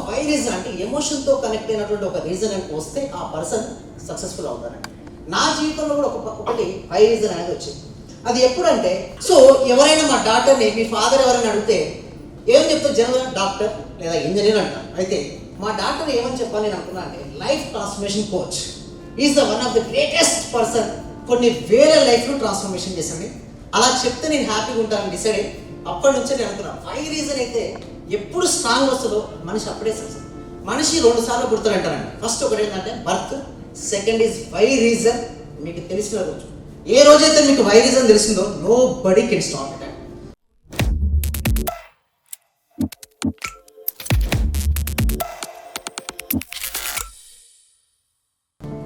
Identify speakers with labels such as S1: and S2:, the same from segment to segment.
S1: Why reason అంటే ఎమోషన్తో connect అయినటువంటి ఒక రీజన్ అని వస్తే ఆ పర్సన్ సక్సెస్ఫుల్ అవుతారండి. నా జీవితంలో కూడా ఒకటి వై రీజన్ అనేది వచ్చింది. అది ఎప్పుడంటే, సో ఎవరైనా మా డాక్టర్ని మీ ఫాదర్ ఎవరైనా అడిగితే ఏం చెప్తారు? జనరల్గా డాక్టర్ లేదా ఇంజనీర్ అంటారు. అయితే మా డాక్టర్ ఏమని చెప్పాలి నేను అనుకున్నా అంటే life transformation coach is the one of the greatest person. కొన్ని వేల లైఫ్ను ట్రాన్స్ఫర్మేషన్ చేసండి. అలా చెప్తే నేను హ్యాపీగా ఉంటానని డిసైడ్ అయ్యి అప్పటి నుంచే నేను అనుకున్నాను వై రీజన్ అయితే ఎప్పుడు స్ట్రాంగ్ వస్తుందో మనిషి అప్పుడే సక్సెస్. మనిషి 2 సార్లు పుడతారంటారండి. ఫస్ట్ ఒకటి ఏంటంటే birth, second is why reason. మీకు తెలిసిన రోజు ఏ రోజైతే మీకు వై రీజన్ తెలిసిందో nobody can stop it.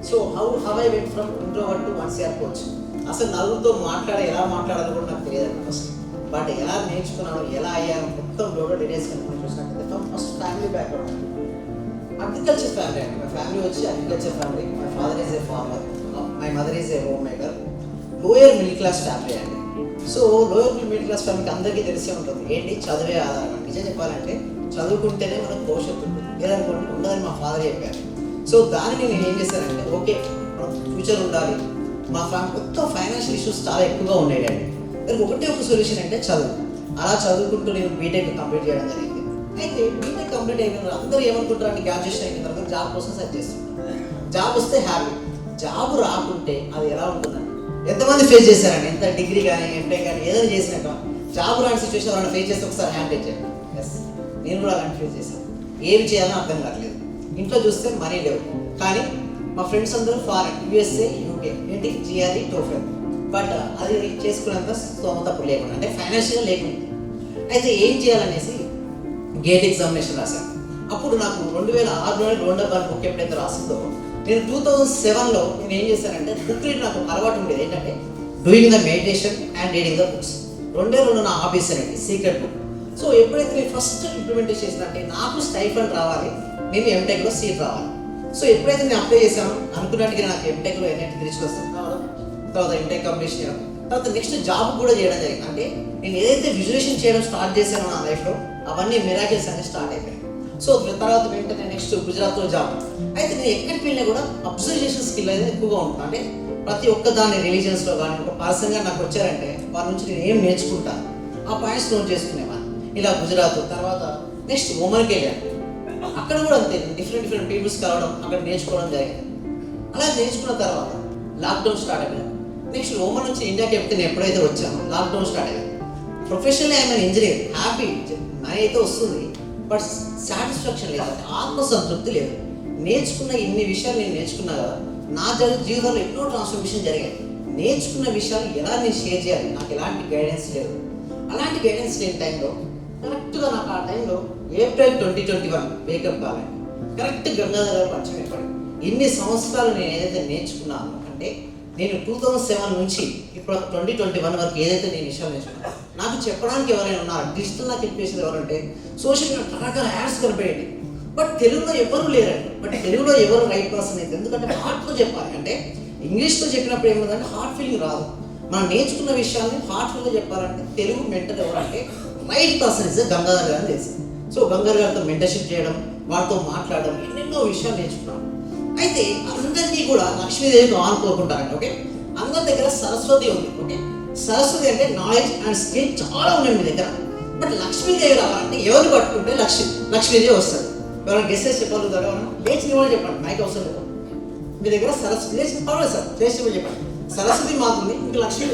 S1: So how I went from introvert to 1 CR coach. అసలు నలుగురితో ఎలా మాట్లాడాలో కూడా నాకు తెలియదండి ఫస్ట్. బట్ ఎలా నేర్చుకున్నాను, ఎలా అయ్యాను మొత్తం డోడో డీటెయిల్స్ కనుక్కొని చూసినట్లయితే first family background agriculture family అండి. మై ఫ్యామిలీ వచ్చి agriculture family. My father is a farmer, my mother is a homemaker. Lower middle class family అండి. సో లోయర్ మిడిల్ క్లాస్ ఫ్యామిలీకి అందరికీ తెలిసే ఉంటుంది ఏంటి, చదివే ఆధారం. నిజం చెప్పాలంటే చదువుకుంటేనే మనకు భవిష్యత్తు ఉంటుంది, లేదనుకోండి ఉండదని మా ఫాదర్ చెప్పారు. సో దాన్ని నేను ఏం చేశానంటే ఓకే మనం ఫ్యూచర్ ఉండాలి. మా మొత్తం ఫైనాన్షియల్ ఇష్యూస్ చాలా ఎక్కువగా ఉండేయండి. దానికి ఒకటే ఒక సొల్యూషన్ అంటే చదువు. అలా చదువుకుంటూ నేను బీటెక్ కంప్లీట్ చేయడం జరిగింది. అయితే బీటెక్ కంప్లీట్ అయిన తర్వాత అందరూ ఏమనుకుంటారు అంటే గ్రాడ్యుయేషన్ అయిన తర్వాత జాబ్ కోసం సెర్చ్ చేస్తుంటారు. జాబ్ వస్తే హ్యాపీ, జాబ్ రాకుంటే అది ఎలా ఉంటుందండి? ఎంతమంది ఫేస్ చేశారండి? ఎంత డిగ్రీ కానీ ఎంటెక్ కానీ ఏదైనా చేసినాక జాబ్ రాని సిచ్యువేషన్ ఎవరైనా ఫేస్ చేస్తే ఒకసారి హ్యాండ్ చేయండి. ఎస్, నేను కూడా అలాంటి ఫేస్ చేశాను. ఏమి చేయాలని అర్థం కావట్లేదు. ఇంట్లో చూస్తే మనీ లేవు, కానీ మా ఫ్రెండ్స్ అందరూ ఫారెన్, USA, UK ఏంటి GRE, TOEFL. బట్ అది చేసుకున్నంత స్తోమత లేకుండా, అంటే ఫైనాన్షియల్గా లేకుండా. అయితే ఏం చేయాలనేసి గేట్ ఎగ్జామినేషన్ రాశాను. అప్పుడు నాకు 2006లో రోండబాన్ బుక్ ఎప్పుడైతే రాసిందో నేను 2007లో నేను ఏం చేశానంటే బుక్ రీడ్ నాకు అలవాటు ఉండేది ఏంటంటే doing the meditation and reading the books. 2 నా హాబీస్ అనేది సీక్రెట్ బుక్. సో ఎప్పుడైతే నేను ఫస్ట్ ఇంప్లిమెంట్ చేసినట్టే నాకు స్టైఫండ్ రావాలి, నేను ఎంటెక్లో సీట్ రావాలి. సో ఎప్పుడైతే నేను అప్లై చేశాను అనుకున్నట్టుగా నాకు ఎంటెక్లో ఎన్ఐటి తిరిగి వస్తాను కావడం, తర్వాత ఎంటెక్ కంప్లీట్ చేయడం, తర్వాత నెక్స్ట్ జాబ్ కూడా చేయడం జరిగింది. అంటే నేను ఏదైతే విజువలైజేషన్ చేయడం స్టార్ట్ చేశానో నా లైఫ్లో అవన్నీ మిరాకిల్స్ అనేవి స్టార్ట్ అయిపోయాయి. సో తర్వాత వెంటనే నెక్స్ట్ గుజరాత్లో జాబ్. అయితే నేను ఎక్కడికి వెళ్ళినా కూడా అబ్జర్వేషన్ స్కిల్ అనేది ఎక్కువగా ఉంటుంది. అంటే ప్రతి ఒక్క దాన్ని రిలీజియన్స్లో కానీ ఒక పర్సన్గా నాకు వచ్చారంటే వారి నుంచి నేను ఏం నేర్చుకుంటాను ఆ పాయింట్స్ నోట్ చేసుకునేవాడిని. ఇలా గుజరాత్ తర్వాత నెక్స్ట్ ఒమన్కి వెళ్ళాను. అక్కడ కూడా అంతే డిఫరెంట్ పీపుల్స్ కలవడం, అక్కడ నేర్చుకోవడం జరిగింది. అలా నేర్చుకున్న తర్వాత లాక్డౌన్ స్టార్ట్ అయ్యాను. నెక్స్ట్ ఒమన్ నుంచి ఇండియాకి నేను ఎప్పుడైతే వచ్చానో లాక్డౌన్ స్టార్ట్ అయ్యాను. Professionally I'm engineer, happy, money అయితే వస్తుంది, బట్ సాటిస్ఫాక్షన్ లేదు, ఆత్మసంతృప్తి లేదు. నేర్చుకున్న ఇన్ని విషయాలు నేను నేర్చుకున్నా కదా, నా జీవితంలో ఎన్నో ట్రాన్స్ఫర్మేషన్ జరిగాయి. నేర్చుకున్న విషయాలు ఎలా నేను షేర్ చేయాలి, నాకు ఎలాంటి గైడెన్స్ లేదు. అలాంటి గైడెన్స్ లేని టైంలో కరెక్ట్గా నాకు ఆ టైంలో ఏప్రిల్ 2021 వేకప్ కావాలి. కరెక్ట్ గంగాధర్ గారు పరిచయం ఏర్పడి ఇన్ని సంవత్సరాలు నేను ఏదైతే నేర్చుకున్నాను అంటే నేను 2007 నుంచి ఇప్పుడు 2021 వరకు ఏదైతే నేను విషయాలు నేర్చుకున్నాను నాకు చెప్పడానికి ఎవరైనా ఉన్నారు. డిజిటల్ నాకు చెప్పేసేది ఎవరంటే సోషల్ మీడియా రకరకాల యాడ్స్ కనిపించండి, బట్ తెలుగులో ఎవరు లేరండి. బట్ తెలుగులో ఎవరు రైట్ పర్సన్ అయితే, ఎందుకంటే హార్ట్తో చెప్పాలి. అంటే ఇంగ్లీష్తో చెప్పినప్పుడు ఏముందంటే హార్ట్ ఫీలింగ్ రాదు. మనం నేర్చుకున్న విషయాన్ని హార్ట్ఫుల్గా చెప్పాలంటే తెలుగు మెంటర్ ఎవరంటే రైట్ పర్సన్ ఇస్ గంగాధర్ గారు తెలిసి. సో గంగాధర్ గారితో మెంటర్షిప్ చేయడం, వారితో మాట్లాడడం, ఎన్నెన్నో విషయాలు నేర్చుకున్నాం. అయితే అందరినీ కూడా లక్ష్మీదేవితో ఆనుకోకుంటారండి. ఓకే, అందరి దగ్గర సరస్వతి ఉంది. ఓకే, సరస్వతి అంటే నాలెడ్జ్ అండ్ స్కిల్ చాలా ఉన్నాయి మీ దగ్గర. బట్ లక్ష్మీదేవి రావాలంటే ఎవరిని పట్టుకుంటే లక్ష్మీదేవి వస్తుంది. ఎవరైనా గెస్ట్ చేసి చెప్పగలుగుతారు? ఎవరైనా లేచి కూడా చెప్పండి, మైక్ అవసరం లేదు. మీ దగ్గర సరస్వతి లేచి పర్వాలేదు సార్, లేచి చెప్పండి. సరస్వతి మాతుంది, ఇంకా లక్ష్మీ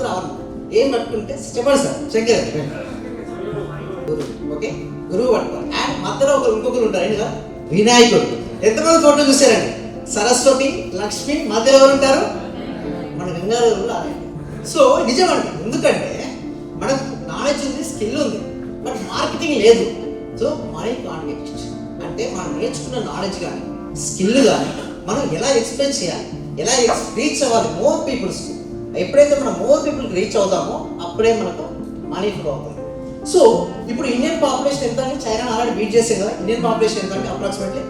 S1: రావాలి. ఏం పట్టుకుంటే చెప్పండి సార్. శంకర్ గురువు. ఓకే, గురువు పట్టుకోవాలి. అండ్ మధ్యలో ఇంకొకరు ఉంటారు ఏంటి సార్, వినాయకుడు. ఎంతమంది ఫోటో చూసారండి? సరస్వతి, లక్ష్మి, మధ్యలో ఎవరు ఉంటారు? మన గంగాధర్ కూడా అలాంటి. సో నిజమండి, ఎందుకంటే మనకు నాలెడ్జ్ ఉంది, స్కిల్ ఉంది, బట్ మార్కెటింగ్ లేదు. సో మనీ కాంట్రిబ్యూట్ అంటే మనం నేర్చుకున్న నాలెడ్జ్ కానీ స్కిల్ కానీ మనం ఎలా ఎక్స్ప్లెయిన్ చేయాలి, ఎలా రీచ్ అవ్వాలి మోర్ పీపుల్స్కి. ఎప్పుడైతే మనం మోర్ పీపుల్కి రీచ్ అవుతామో అప్పుడే మనకు మనీ ఫ్లో అవుతుంది. సో ఇప్పుడు ఇండియన్ పాపులేషన్ ఎంత అంటే చైనా ఆల్రెడీ బీట్ చేసేది కదా. ఇండియన్ పాపులేషన్ ఎంత అంటే అప్రాక్సిమేట్లీ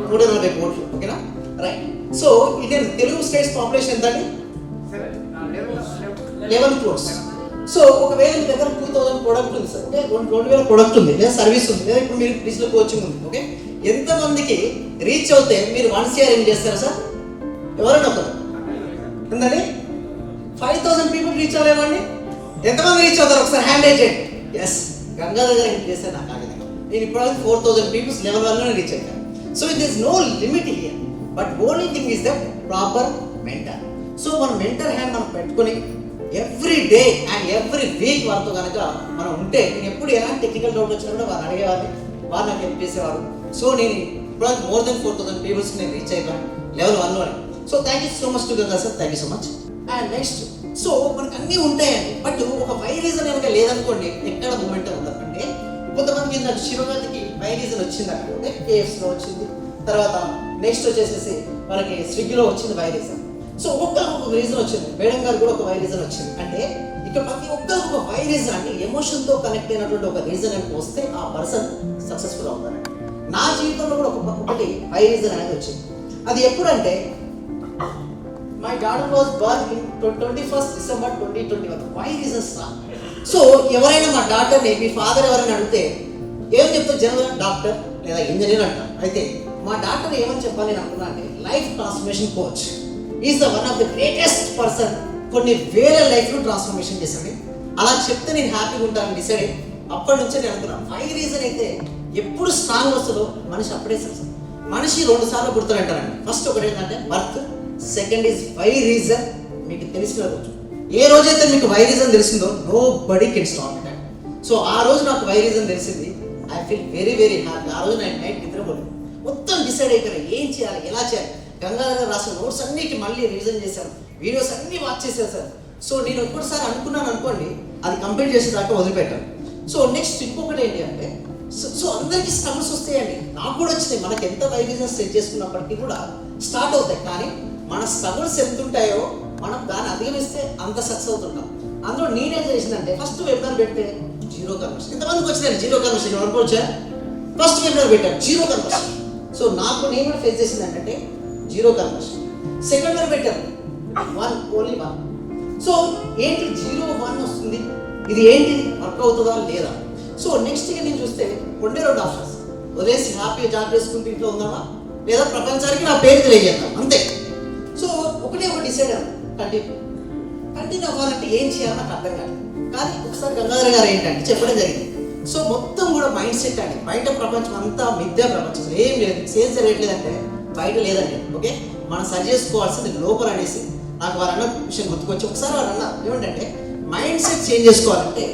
S1: 140 కోట్లు. ఓకేనా, right. So Indian Telugu states population ఎంత అండి? 11 crores. సో ఒకవేళ మీ దగ్గర 2000 ప్రోడక్ట్ ఉంది సార్, ఓకే, 2000 ప్రోడక్ట్ ఉంది లేదా సర్వీస్ ఉంది లేదా ఇప్పుడు మీరు డిజిటల్ కోచింగ్ ఉంది, ఓకే, ఎంతమందికి రీచ్ అవుతే మీరు 1 CR ఏం చేస్తారా సార్? ఎవరైనా ఒకరు ఉందండి? 5000 పీపుల్ రీచ్ అవ్వలేమండి? ఎంతమంది రీచ్ అవుతారు ఒకసారి హ్యాండ్ రేజ్ చేయండి. ఎస్, గంగాధర్ గారు ఏం చేస్తే నాకు ఆగదు. నేను ఇప్పుడు 4000 పీపుల్స్ లెవెల్ 1లోనే రీచ్ అయ్యాను. So it is no limit here, but only thing is the proper mentor. So మన మెంటర్ హ్యాండ్ మనం పెట్టుకొని every day and every week వారితో కనుక మనం ఉంటే, నేను ఎప్పుడు ఎలాంటి టెక్నికల్ డౌట్ వచ్చినా కూడా వారిని అడిగేవాడిని, వారు నాకు హెల్ప్ చేసేవారు. సో నేను ఇప్పుడు మోర్ దెన్ 4000 పీపుల్స్ నేను రీచ్ అయిపోయాను లెవెల్ 1లోనే. So thank you so much to Ganga sir, thank you so much. And next, so మనకు అన్నీ ఉంటాయండి, బట్ ఒక వై రీజన్ కనుక లేదనుకోండి ఎక్కడ మూమెంట్ ఉండదు. అంటే కొంతమందికి నాకు శివగారికి వై రీజన్ వచ్చింది అనుకోండి, KFCలో వచ్చింది, తర్వాత నెక్స్ట్ వచ్చేసేసి మనకి స్విగ్గీలో వచ్చింది వై రీజన్. సో ఒక్కొక్కరికి ఒక రీజన్ వచ్చింది, మేడం గారు కూడా ఒక వై రీజన్ వచ్చింది. అంటే ఇక్కడ ప్రతి ఒక్కరికి ఒక వై రీజన్, అంటే ఎమోషన్తో కనెక్ట్ అయినటువంటి ఒక రీజన్ అని వస్తే ఆ పర్సన్ సక్సెస్ఫుల్ అవుతారండి. నా జీవితంలో కూడా ఒకటి వై రీజన్ అనేది వచ్చింది. అది ఎప్పుడంటే my daughter was born in 21st December 2021. Why reasons రా. సో ఎవరైనా మా డాటర్ని మీ ఫాదర్ ఎవరైనా అడిగితే ఏం చెప్తారు జనరల్గా? డాక్టర్ లేదా ఇంజనీర్ అంటారు. అయితే మా డాక్టర్ ఏమని చెప్పాలి అని అనుకున్నా అంటే life transformation coach is the one of the greatest person. కొన్ని వేల లైఫ్ను ట్రాన్స్ఫర్మేషన్ చేశాడు. అలా చెప్తే నేను హ్యాపీగా ఉంటానని డిసైడ్ అయ్యి అప్పటి నుంచే నేను అనుకున్నాను వై రీజన్ అయితే ఎప్పుడు స్ట్రాంగ్ వస్తుందో మనిషి అప్పుడే సక్సెస్. మనిషి 2 సార్లు పుడతారంటారండి. ఫస్ట్ ఒకటి ఏంటంటే birth, second is why reason. మీకు తెలిసిన రోజు, ఏ రోజైతే మీకు వై రీజన్ తెలిసిందో nobody can stop it. So ఆ రోజు నాకు వై రీజన్ తెలిసింది. I feel very very happy. ఆ రోజు నేను నైట్ నిద్రపోలేదు, మొత్తం డిసైడ్ అయిపోయాను ఏం చేయాలి, ఎలా చేయాలి. గంగాధర్ గారు రాసిన నోట్స్ అన్నిటి మళ్ళీ రివిజన్ చేశాను, వీడియోస్ అన్నీ వాచ్ చేశాను సార్. సో నేను ఒక్కసారి అనుకున్నాను అనుకోండి, అది కంప్లీట్ చేసిన దాకా వదిలిపెట్టాను. సో నెక్స్ట్ ఇంకొకటి ఏంటి అంటే, సో అందరికీ స్ట్రగుల్స్ వస్తాయండి, నాకు కూడా వచ్చినాయి. మనకి ఎంత వై రీజన్ సెట్ చేసుకున్నప్పటికీ కూడా స్టార్ట్ అవుతాయి. కానీ మన స్ట్రగుల్స్ ఎంత ఉంటాయో మనం దాన్ని అధిగమిస్తే అంత సక్సెస్ అవుతుంటాం. అందులో నేనేం చేసిందంటే ఫస్ట్ వెబినార్ పెడితే జీరో కన్వర్షన్. ఎంతమందికి వచ్చినాయి జీరో కన్వర్షన్? అనుకోవచ్చా? ఫస్ట్ వెబినార్ పెట్టాను జీరో కన్వర్షన్. సో నాకు నేను కూడా ఫేస్ చేసింది ఏంటంటే జీరో కన్వర్షన్. సెకండ్ వెబినార్ పెట్టాను ఓన్లీ 1. సో ఏంటి 0-1 వస్తుంది, ఇది ఏంటి వర్క్ అవుతుందా లేదా? సో నెక్స్ట్ నేను చూస్తే 2 ఆప్షన్స్, వదిలేసి హ్యాపీగా జాబ్ చేసుకుంటూ ఇంట్లో ఉందామా, లేదా ప్రపంచానికి నా పేరు తెలియజేద్దాం, అంతే. సో ఒకటి డిసైడ్ అవ్వాలి, కంటిన్యూ అవ్వాలంటే ఏం చేయాలో నాకు అర్థం కాదు. కానీ ఒకసారి గంగాధర్ గారు ఏంటంటే చెప్పడం జరిగింది. సో మొత్తం కూడా మైండ్ సెట్ అండి. బయట ప్రపంచం అంతా మిథ్యా ప్రపంచం, ఏం లేదు, సేల్స్ జరగట్లేదంటే బయట లేదండి. ఓకే, మనం సరి చేసుకోవాల్సింది లోపల అనేసి నాకు వారు అన్న విషయం గుర్తుకొచ్చి ఒకసారి వారు అన్న ఏమంటే మైండ్ సెట్ చేంజ్ చేసుకోవాలంటే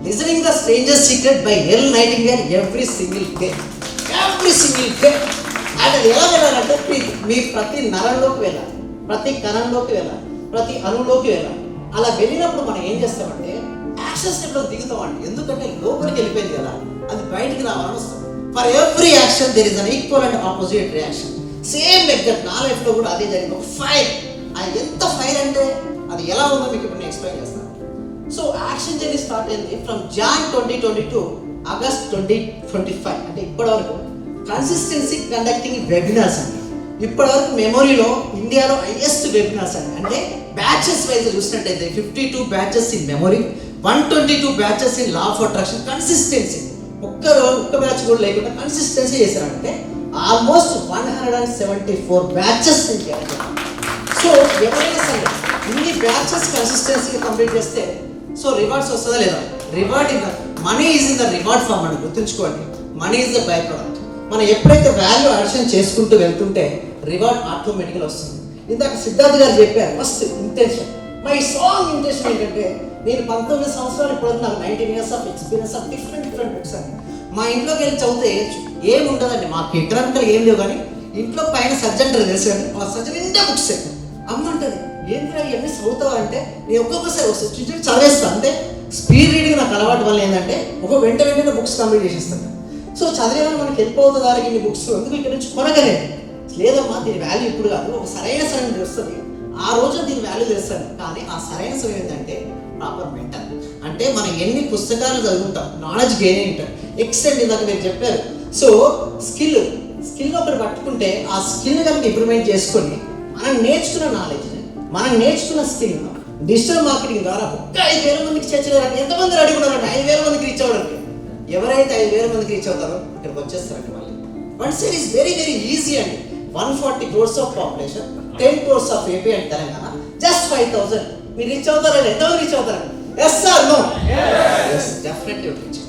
S1: listening the strangers secret by L nightingale every single day. అంటే అది ఎలా వెళ్ళాలంటే మీ ప్రతి నరంలోకి వెళ్ళాలి, ప్రతి కణంలోకి వెళ్ళాలి, ప్రతి అణువులోకి వెళ్ళాలి. అలా వెళ్ళినప్పుడు మనం ఏం చేస్తామంటే యాక్షన్ స్టెప్లో దిగుతామండి. ఎందుకంటే లోపలికి వెళ్ళిపోయింది కదా, అది బయటికి రావాలని వస్తాం. For every action there is an equal and opposite reaction. Same like that నా లైఫ్లో కూడా అదే జరిగింది. ఒక ఫైర్, అది ఎంత ఫైర్ అంటే అది ఎలా ఉందో మీకు ఇప్పుడు నేను ఎక్స్ప్లెయిన్ చేస్తాను. సో యాక్షన్ జర్నీ స్టార్ట్ అయింది ఫ్రమ్ Jan 2022 August 2025. అంటే ఇప్పటి వరకు కన్సిస్టెన్సీ కండక్టింగ్ వెబినార్స్ అండి. ఇప్పటి వరకు మెమొరీలో ఇండియాలో హైయెస్ట్ వెబినార్స్ అండి. అంటే బ్యాచెస్ వైజ్ చూసినట్టయితే 52 batches in memory, 122 batches in law of attraction. Consistency ఒక్క బ్యాచ్ కూడా లేకుండా కన్సిస్టెన్సీ చేశారంటే ఆల్మోస్ట్ 174 బ్యాచెస్. సో ఎవరైనా సరే ఇన్ని బ్యాచెస్ కన్సిస్టెన్సీగా కంప్లీట్ చేస్తే సో రివార్డ్స్ వస్తుందా లేదా? Reward in the money is in the reward form అని గుర్తుంచుకోండి. Money is the by product. మనం ఎప్పుడైతే వాల్యూ అడిషన్ చేసుకుంటూ వెళ్తుంటే రివార్డ్ ఆటోమేటిక్గా వస్తుంది. ఇందాక సిద్ధార్థ్ గారు చెప్పారు first intention. My strong intention ఏంటంటే నేను 19 సంవత్సరాలు ఇప్పుడు నాకు 19 years of experience of different books అండి. మా ఇంట్లోకి వెళ్ళి చదివితే ఏముండదండి, మాకు ఎకరానికలు ఏం లేవు, కానీ ఇంట్లో పైన సర్జన్ తెలుసు అండి, ఆ సర్జన్ నిండా బుక్స్ అమ్మంటది. ఏంటిరా ఇవన్నీ చదువుతావా అంటే నేను ఒక్కొక్కసారి వస్తుంది చదివేస్తాను. అంటే స్పీడ్ రీడింగ్ నాకు అలవాటు వల్ల ఏంటంటే వెంటనే బుక్స్ కంప్లీట్ చేసేస్తాను. సో చదివేమని మనకి హెల్ప్ అవుతుంది దానికి ఇన్ని బుక్స్ ఎందుకు ఇక్కడ నుంచి కొనగలేదు. లేదమ్మా దీని వాల్యూ ఇప్పుడు కాదు, ఒక సరైన సమయం తెలుస్తుంది, ఆ రోజు దీని వాల్యూ తెలుస్తుంది. కానీ ఆ సరైన సమయం ఏంటంటే ప్రాపర్ మెంటల్. అంటే మనం ఎన్ని పుస్తకాలు చదువుతాం, నాలెడ్జ్ గెయిన్ అయి ఉంటాం. ఎక్సెంట్ ఇందాక మీరు చెప్పారు. సో స్కిల్ ఒకటి పట్టుకుంటే ఆ స్కిల్ కనుక ఇంప్రూవ్మెంట్ చేసుకొని మనం నేర్చుకున్న నాలెడ్జ్ని, మనం నేర్చుకున్న స్కిల్ డిజిటల్ మార్కెటింగ్ ద్వారా ఒక్క 5,000 మందికి చేర్చలేరండి. ఎంతమంది రెడీ ఉన్నారంటే 5,000 మందికి రీచ్ అవ్వడానికి. ఎవరైతే 5,000 మందికి రీచ్ అవుతారో ఇక్కడికి వచ్చేస్తారండి మళ్ళీ. One side is very very easy అండి. 140 crores of population, 10 crores of AP and Telangana, just 5,000 మీరు రీచ్ అవుతారండి. ఎంతమంది రీచ్ అవుతారండి? Yes sir no? Yes, definitely reach.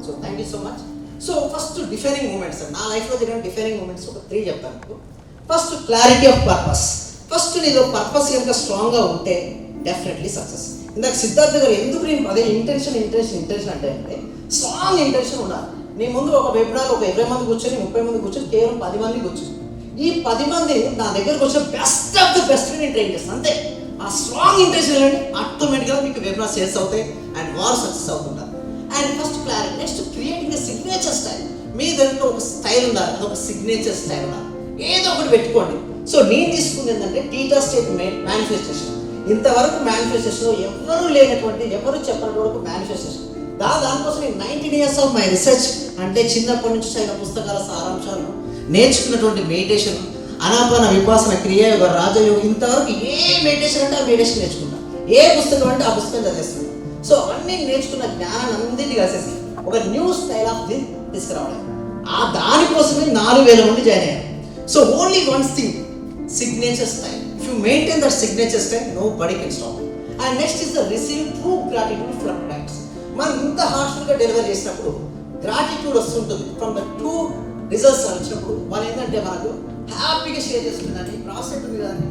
S1: So thank you so much. So first defining moments అండి, నా లైఫ్లో జరిగిన defining moments ఒక 3 చెప్తాను మీకు. First clarity of purpose. First నీలో పర్పస్ కనుక స్ట్రాంగ్గా ఉంటే డెఫినెట్లీ సక్సెస్. ఇందాక సిద్ధార్థ గారు ఎందుకు నేను అదే ఇంటెన్షన్ అంటే స్ట్రాంగ్ ఇంటెన్షన్ ఉండాలి. నీ ముందు ఒక వెబినార్ ఒక 20 మంది కూర్చొని 30 మంది కూర్చొని కేవలం 10 మంది కూర్చొని ఈ 10 మంది నా దగ్గరకు వచ్చే బెస్ట్ ఆఫ్ ద బెస్ట్ నేను ట్రైన్ చేస్తాను అంతే. ఆ స్ట్రాంగ్ ఇంటెన్షన్ అంటే ఆటోమేటిక్గా మీకు వెబినార్ సేల్స్ అవుతాయి అండ్ వారు సక్సెస్ అవుతుంటారు. And first clarity. Next creating signature style. మీ దాంట్లో ఒక స్టైల్ ఉండాలి, అదొక సిగ్నేచర్ స్టైల్ ఉండాలి, ఏదో ఒకటి పెట్టుకోండి. సో నేను తీసుకుంది ఏంటంటే టీటా స్టేట్ మేనిఫెస్టేషన్. ఇంతవరకు మేనిఫెస్టేషన్లో ఎవరు లేనటువంటి ఎవరు చెప్పినటువంటి మేనిఫెస్టేషన్. దానికోసం నేను 19 years ఆఫ్ మై రీసెర్చ్ అంటే చిన్నప్పటి నుంచి చదివిన పుస్తకాల సారాంశాలను నేర్చుకున్నటువంటి మెడిటేషన్, అనాపాన విపాసన, క్రియాయోగ, రాజయోగం, ఇంతవరకు ఏ మెడిటేషన్ అంటే ఆ మెడిటేషన్ నేర్చుకుంటాను, ఏ పుస్తకం అంటే ఆ పుస్తకం చదివేస్తున్నాను. సో అన్నీ నేర్చుకున్న జ్ఞానాన్ని అన్నింటినీ కలిసేసి ఒక న్యూ స్టైల్ ఆఫ్ థింగ్ తీసుకురావడం. దానికోసమే 4,000 మంది జాయిన్ అయ్యారు. So only one thing, signature style. If you maintain that signature style, nobody can stop. And next is the receive true gratitude from clients. మనం ఇంత హార్ట్ఫుల్గా డెలివరీ చేసినప్పుడు gratitude వస్తుంటుంది. From the true results వచ్చినప్పుడు వాళ్ళు ఏంటంటే మనకు హ్యాపీగా షేర్ చేస్తుందండి. ఈ ప్రాసెక్ట్ ఉంది కదండి,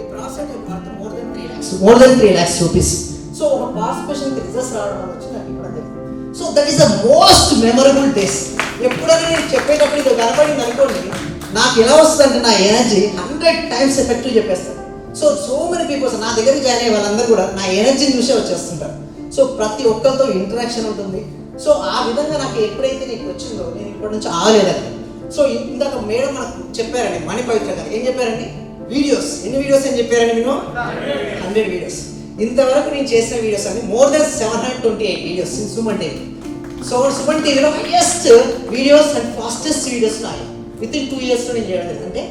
S1: ఈ project more than 3 lakhs rupees. So ఒక పార్టిసిపేషన్కి రిజల్ట్స్ రావడం వల్ల వచ్చి నాకు ఇప్పుడు తెలియదు. So that is the most memorable days. ఎప్పుడైనా నేను చెప్పేటప్పుడు ఇది కనపడింది అనుకోండి, నాకు ఎలా వస్తుందంటే నా ఎనర్జీ 100 times ఎఫెక్టివ్ చెప్పేస్తాను. సో మెనీ పీపుల్స్ నా దగ్గరికి జాయిన్ అయ్యే వాళ్ళందరూ కూడా నా ఎనర్జీని చూసే వచ్చేస్తుంటారు. సో ప్రతి ఒక్కరితో ఇంటరాక్షన్ ఉంటుంది. సో ఆ విధంగా నాకు ఎప్పుడైతే నీకు వచ్చిందో నేను ఇప్పటి నుంచి ఆగలేదండి. సో ఇందాక మేడం మనకు చెప్పారండి, మణి పవిత్ర గారు ఏం చెప్పారండి? వీడియోస్. ఎన్ని వీడియోస్ అని చెప్పారండి? మేము 100 వీడియోస్. ఇంతవరకు నేను చేసిన వీడియోస్ అన్ని more than 728 videos in Suman TV. So Suman టీవీలో highest videos and fastest videos ఉన్నాయి. విత్ ఇన్ 2 years నేను చేయడం జరిగింది.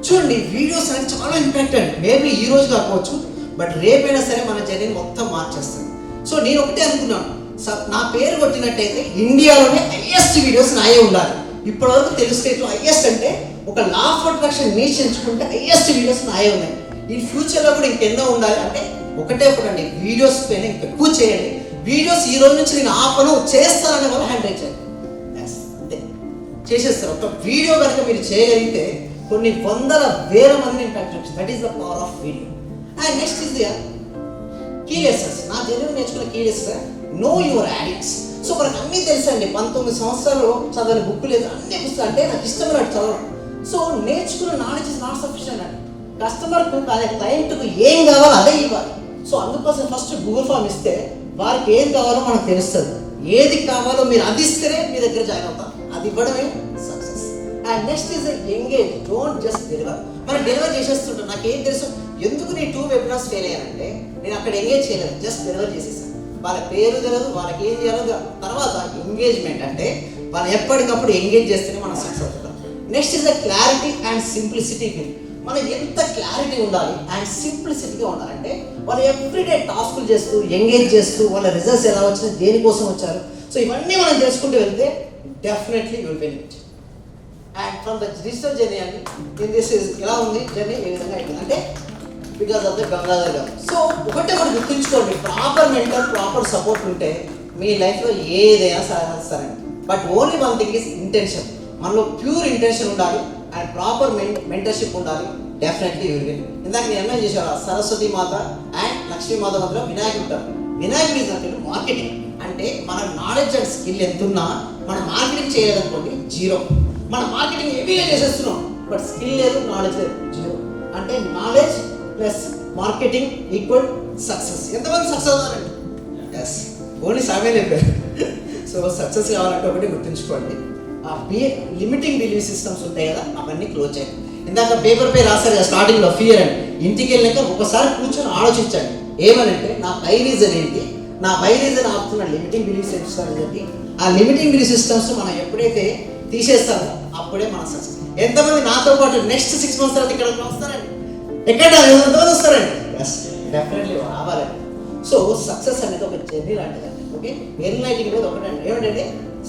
S1: చూడండి వీడియోస్ అనేది చాలా ఇంపాక్ట్ అండి. మేబీ ఈ రోజు కాకపోవచ్చు, బట్ రేపైనా సరే మన జర్నీని మొత్తం మార్చేస్తాను. సో నేను ఒకటే అనుకున్నాను, నా పేరు కొట్టినట్టయితే ఇండియాలోనే హైయెస్ట్ వీడియోస్ నాయే ఉండాలి. ఇప్పటివరకు తెలుగు స్టేట్లో హైయెస్ట్ అంటే ఒక లా ఆఫ్ అట్రాక్షన్ నీచ్ ఎంచుకుంటే హైయెస్ట్ వీడియోస్ నాయే ఉన్నాయి. ఈ ఫ్యూచర్లో కూడా ఇంకెన్నో ఉండాలి. అంటే ఒకటండి, వీడియోస్ పైన ఇంకెక్కువ చేయండి. వీడియోస్ ఈ రోజు నుంచి నేను ఆపను చేస్తాననే వాళ్ళు హ్యాండ్ రైట్ చేయండి. అంతే చేసేస్తారు. ఒక వీడియో కనుక మీరు చేయగలిగితే కొన్ని 100,000 మందిని ఇంపాక్ట్ చూపిస్తుంది. That is the power of video. And next is the key lessons. నా జర్నీ నేర్చుకున్న key lessons, know your audience. So మనకు అన్నీ తెలుసండి. 19 సంవత్సరాలు చదవని బుక్ లేదు, అన్ని పుస్తకాలు అంటే నాకు ఇష్టమైనట్టు చదవడం. సో నేర్చుకున్న నాలెడ్జ్ ఇస్ నాట్ సఫిషియెంట్ అండి. కస్టమర్కు అదే క్లయింట్కు ఏం కావాలో అదే ఇవ్వాలి. సో అందుకోసం ఫస్ట్ గూగుల్ ఫామ్ ఇస్తే వారికి ఏం కావాలో మనకు తెలుస్తుంది. ఏది కావాలో మీరు అది ఇస్తేనే మీ దగ్గర జాయిన్ అవుతారు. అది ఇవ్వడమే success. And next is engage, don't just deliver. మనం డెలివర్ చేసేస్తుంటాం. నాకు ఏం తెలుసు ఎందుకు నేను 2 webinars ఫెయిల్ అయ్యానంటే నేను అక్కడ ఎంగేజ్ చేయలేదు, జస్ట్ డెలివర్ చేసేసాను. వాళ్ళ పేరు తెలియదు, వాళ్ళకి ఏం చేయాలో. తర్వాత ఎంగేజ్మెంట్ అంటే వాళ్ళు ఎప్పటికప్పుడు ఎంగేజ్ చేస్తేనే మనం సక్సెస్ అవుతాం. Next is the clarity and simplicity. మనం ఎంత క్లారిటీ ఉండాలి అండ్ సింప్లిసిటీగా ఉండాలంటే వాళ్ళు ఎవ్రీడే టాస్కులు చేస్తూ ఎంగేజ్ చేస్తూ వాళ్ళ రిజల్ట్స్ ఎలా వచ్చినాయి, దేనికోసం వచ్చారు. సో ఇవన్నీ మనం తెలుసుకుంటూ వెళ్తే definitely you will benefit. And from the digital journey అండి, ఇన్ దిస్ ఇస్ ఎలా ఉంది జర్నీ, ఏ విధంగా అయిపోయింది అంటే బికాస్ ఆఫ్ ద గంగాధర్ గారు. సో ఒకటే మనం గుర్తుంచుకోండి, ప్రాపర్ మెంటర్ ప్రాపర్ సపోర్ట్ ఉంటే మీ లైఫ్లో ఏదైనా సాధిస్తారండి. But only one thing is intention. మనలో ప్యూర్ ఇంటెన్షన్ ఉండాలి అండ్ ప్రాపర్ మెంటర్షిప్ ఉండాలి. Definitely you will. ఇందాక నేను ఏమైనా చేశాను, సరస్వతి మాత అండ్ లక్ష్మీ మాత మధ్యలో వినాయకుడు ఉంటారు. వినాయకుడు ఇస్ అంటే మార్కెటింగ్. అంటే మన నాలెడ్జ్ అండ్ స్కిల్ ఎంతున్నా మనం మార్కెటింగ్ చేయలేదనుకోండి జీరో. మన మార్కెటింగ్ హెవీగా చేసేస్తున్నాం, బట్ స్కిల్ లేదు, నాలెడ్జ్ లేదు, జీరో. అంటే knowledge plus marketing equal success. ఎంతమంది సక్సెస్ అవుతారండి? ఎస్, ఓన్లీ 7 చెప్పారు. సో సక్సెస్ కావాలంటే ఒకటి గుర్తుంచుకోండి, ఆ లిమిటింగ్ బిలీఫ్ సిస్టమ్స్ ఉంటాయి కదా, అవన్నీ క్లోజ్ చేయండి. ఇందాక పేపర్ పై రాశారు కదా స్టార్టింగ్లో ఫియర్ అని. ఇంటికి వెళ్ళాక ఒకసారి కూర్చొని ఆలోచించండి, ఏమనంటే నా బై రీజన్ ఏంటి, నా బై రీజన్ ఆపుతున్న లిమిటింగ్ బిలీఫ్ సిస్టమ్స్ అని చెప్పి ఆ లిమిటింగ్ బిలీఫ్ సిస్టమ్స్ మనం ఎప్పుడైతే తీసేస్తామో అప్పుడే మన సక్సెస్. ఎంతమంది నాతో పాటు నెక్స్ట్ 6 months తర్వాత ఇక్కడ వస్తారండి? ఎక్కడ ఎంతమంది వస్తారండి? ఎస్, డెఫినెట్లీ రావాలండి. సో సక్సెస్ అనేది ఒక జర్నీ లాంటిదండి. ఓకే, ఎన్లైటింగ్ అనేది ఒకటండి. ఏమిటంటే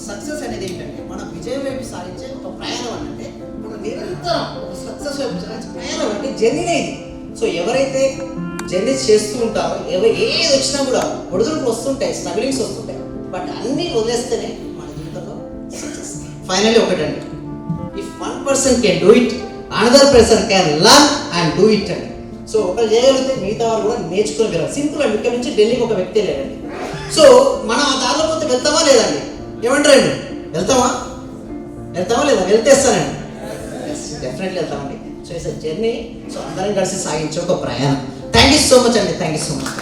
S1: సక్సెస్ అనేది ఏంటంటే మన విజయం వైపు సాగించే ఒక ప్రయాణం అంటే మన నిరంతరం ఒక సక్సెస్ వైపు సాగించే ప్రయాణం అంటే జర్నీనే ఇది. సో ఎవరైతే జర్నీ చేస్తూ ఉంటారో ఏది వచ్చినా కూడా ఒడిదుడుకులు వస్తుంటాయి, స్ట్రగ్లింగ్స్ వస్తుంటాయి, బట్ అన్నీ వదిలేస్తేనే మన జీవితంలో సక్సెస్. ఫైనల్లీ ఒకటండి, if 1% can do it, another person can learn and do it అండి. సో ఒకరు చేయగలిగితే మిగతా వాళ్ళు కూడా నేర్చుకోగలరు. సింపుల్ అండి. ఇక్కడ నుంచి ఢిల్లీకి ఒక వ్యక్తి లేదండి. సో మనం ఆ దారిలో పోతే వెళ్తామా లేదండి? ఏమంటారండి? వెళ్తామా లేదా? వెళ్తేస్తానండి, డెఫినెట్లీ వెళ్తామండి. So it's journey. సో అందరం కలిసి సాగించే ఒక ప్రయాణం. థ్యాంక్ యూ సో మచ్ అండి. Thank you so much.